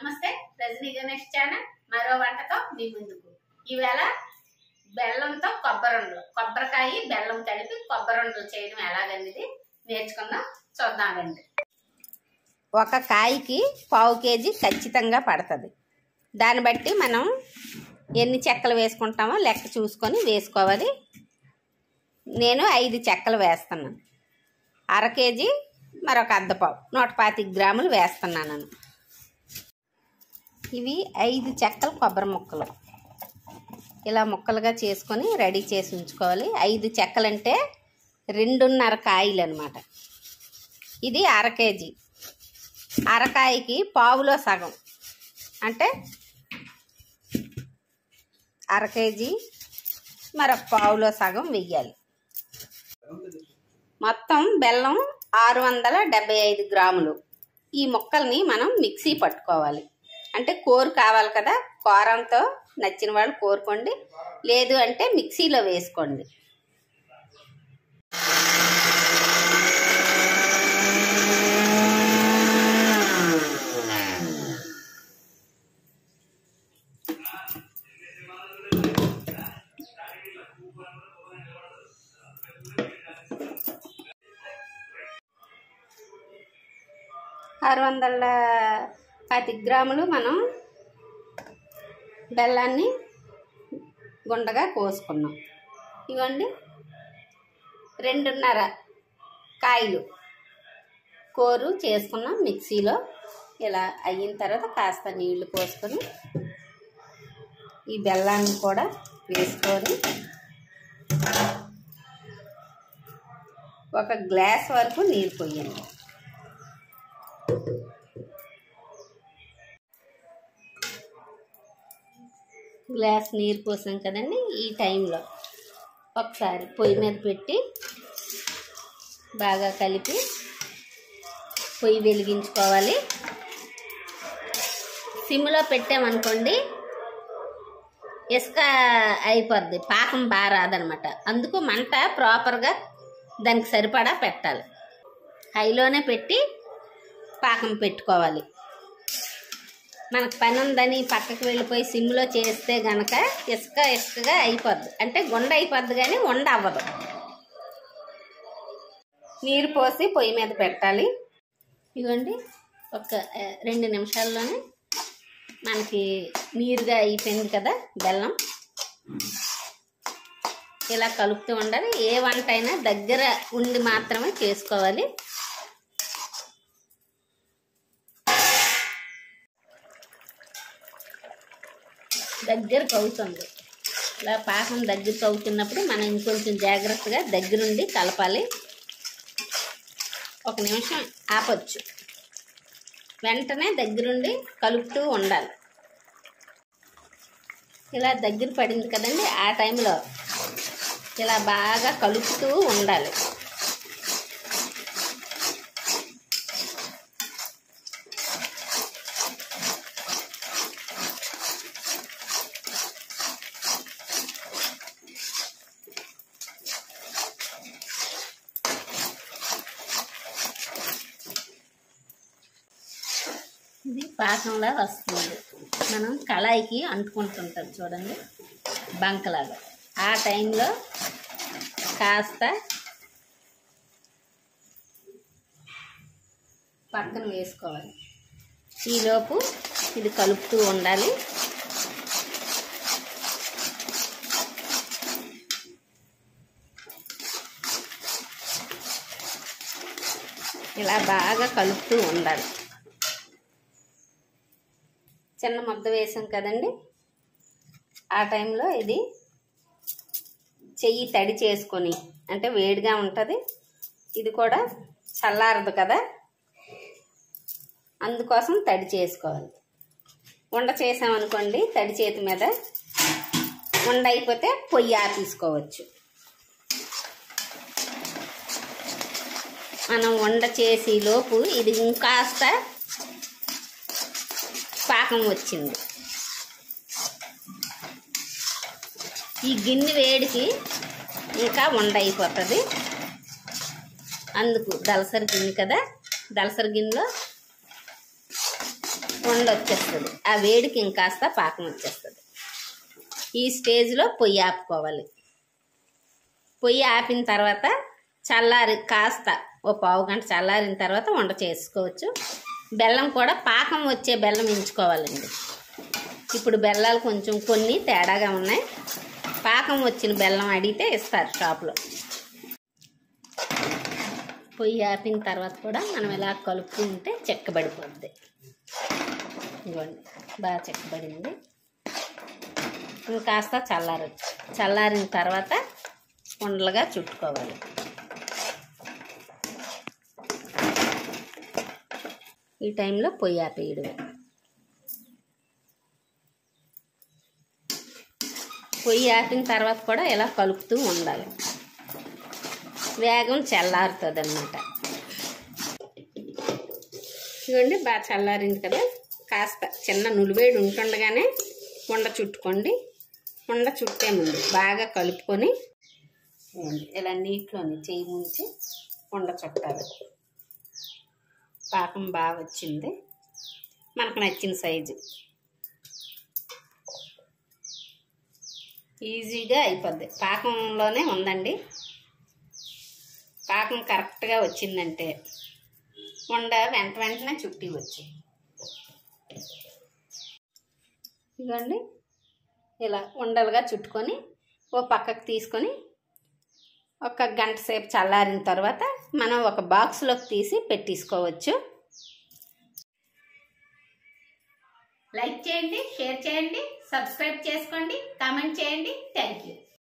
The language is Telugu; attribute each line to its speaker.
Speaker 1: నమస్తే రజనీ గణేష్ ఛానల్ మరో వంటతో మీ ముందుకు. ఈవేళ బెల్లంతో కొబ్బరికాయ బెల్లం కలిపి కొబ్బరుండలు చేయడం ఎలాగనేది నేర్చుకుందాం, చూద్దాం రండి. ఒక కాయకి 1/2 కేజీ ఖచ్చితంగా పడుతుంది. దాన్ని బట్టి మనం ఎన్ని చెక్కలు వేసుకుంటామో లెక్క చూసుకొని వేసుకోవాలి. నేను 5 చెక్కలు వేస్తున్నాను. 1/2 కేజీ మరొక అర్ధపావు 125 గ్రాములు వేస్తున్నాను. ఇవి 5 చెక్కలు కొబ్బరి ముక్కలు ఇలా ముక్కలుగా చేసుకొని రెడీ చేసి ఉంచుకోవాలి. 5 చెక్కలంటే 2.5 కాయలు అన్నమాట. ఇది 1/2 కేజీ. అరకాయకి పావులో సగం అంటే 1/2 కేజీ మరొక పావులో సగం వెయ్యాలి. మొత్తం బెల్లం 675 గ్రాములు. ఈ ముక్కల్ని మనం మిక్సీ పట్టుకోవాలి. అంటే కోరు కావాలి కదా, కోరంతో నచ్చిన వాళ్ళు కోరుకోండి, లేదు అంటే మిక్సీలో వేసుకోండి. ఆరు 610 గ్రాములు మనం బెల్లాన్ని గుండగా కోసుకున్నాం. ఇవ్వండి 2.5 కాయలు కోరు చేసుకున్నాం మిక్సీలో. ఇలా అయిన తర్వాత కాస్త నీళ్లు పోసుకొని ఈ బెల్లాన్ని కూడా వేసుకొని 1 గ్లాస్ వరకు నీరు పోయండి. గ్లాస్ నీరు పోసాం కదండి. ఈ టైంలో ఒకసారి పొయ్యి మీద పెట్టి బాగా కలిపి పొయ్యి వెలిగించుకోవాలి. సిమ్లో పెట్టామనుకోండి ఇసుక అయిపోద్ది, పాకం బాగా రాదనమాట. అందుకు మంట ప్రాపర్గా దానికి సరిపడా పెట్టాలి. హైలోనే పెట్టి పాకం పెట్టుకోవాలి. మనకు పని ఉందని పక్కకు వెళ్ళిపోయి సిమ్లో చేస్తే గనక ఇసుకగా అయిపోద్ది, అంటే గుండ అయిపోద్ది కానీ వండ అవ్వదు. నీరు పోసి పొయ్యి మీద పెట్టాలి. ఇదిగోండి ఒక 2 నిమిషాల్లోనే మనకి నీరుగా అయిపోయింది కదా బెల్లం. ఇలా కలుపుతూ ఉండాలి. ఏ వంట అయినా దగ్గర ఉండి మాత్రమే చేసుకోవాలి. దగ్గరకు అవుతుంది. ఇలా పాకం దగ్గరకు అవుతున్నప్పుడు మనం ఇంకొంచెం జాగ్రత్తగా దగ్గరుండి కలపాలి. 1 నిమిషం ఆపొచ్చు, వెంటనే దగ్గరుండి కలుపుతూ ఉండాలి. ఇలా దగ్గర పడింది కదండి, ఆ టైంలో ఇలా బాగా కలుపుతూ ఉండాలి. ఇది పాకంలా వస్తుంది. మనం కళాయికి అంటుకుంటుంటుంది చూడండి బంకలాగా. ఆ టైంలో కాస్త పక్కన వేసుకోవాలి. ఈలోపు ఇది కలుపుతూ ఉండాలి. ఇలా బాగా కలుపుతూ ఉండాలి. చిన్న ముద్ద వేసాం కదండి, ఆ టైంలో ఇది చెయ్యి తడి చేసుకొని, అంటే వేడిగా ఉంటుంది, ఇది కూడా చల్లారదు కదా, అందుకోసం తడి చేసుకోవాలి. ఉండ చేసామనుకోండి తడి చేతి మీద, ఉండ అయిపోతే పొయ్యి ఆపేసుకోవచ్చు. మనం వండ చేసి లోపు ఇది ఇంకాస్త పాకం వచ్చింది. ఈ గిన్నె వేడికి ఇంకా వండ అయిపోతుంది. అందుకు దలసరి గిన్నె కదా, దలసరి గిన్నెలో ఉండ వచ్చేస్తుంది. ఆ వేడికి ఇంకాస్త పాకం వచ్చేస్తుంది. ఈ స్టేజ్లో పొయ్యి ఆపుకోవాలి. పొయ్యి ఆపిన తర్వాత కాస్త ఓ పావు గంట చల్లారిన తర్వాత వంట చేసుకోవచ్చు. బెల్లం కూడా పాకం వచ్చే బెల్లం ఎంచుకోవాలండి. ఇప్పుడు బెల్లాలు కొంచెం కొన్ని తేడాగా ఉన్నాయి. పాకం వచ్చిన బెల్లం అడిగితే ఇస్తారు షాప్లో. పొయ్యి ఆపిన తర్వాత కూడా మనం ఇలా కలుపుకుంటే చెక్కబడిపోద్ది. ఇదిగోండి, బాగా చెక్కబడింది. ఇంకాస్త చల్లారిన తర్వాత ఉండలుగా చుట్టుకోవాలి. ఈ టైంలో పొయ్యి ఆపేయడమే. పొయ్యి ఆపిన తర్వాత కూడా ఇలా కలుపుతూ ఉండాలి. వేగం చల్లారుతుంది అన్నమాట. ఇదిగోండి, బాగా చల్లారింది కదా. కాస్త చిన్న నులివేడి ఉంటుండగానే ఉండ చుట్టుకోండి. ఉండ చుట్టే ముందు బాగా కలుపుకొని ఇలా నీటిలోని చేయి ముంచి ఉండ చుట్టాలి. పాకం బాగా వచ్చింది. మనకు నచ్చిన సైజు ఈజీగా అయిపోద్ది. పాకంలోనే ఉందండి. పాకం కరెక్ట్గా వచ్చిందంటే ఉండ వెంటనే చుట్టి వచ్చి ఇదిగోండి, ఇలా ఉండలుగా చుట్టుకొని ఓ పక్కకు తీసుకొని ఒక గంట సేపు చల్లారిన తర్వాత మనం ఒక బాక్స్లోకి తీసి పెట్టేసుకోవచ్చు. లైక్ చేయండి, షేర్ చేయండి, సబ్స్క్రైబ్ చేసుకోండి, కామెంట్ చేయండి. Thank you.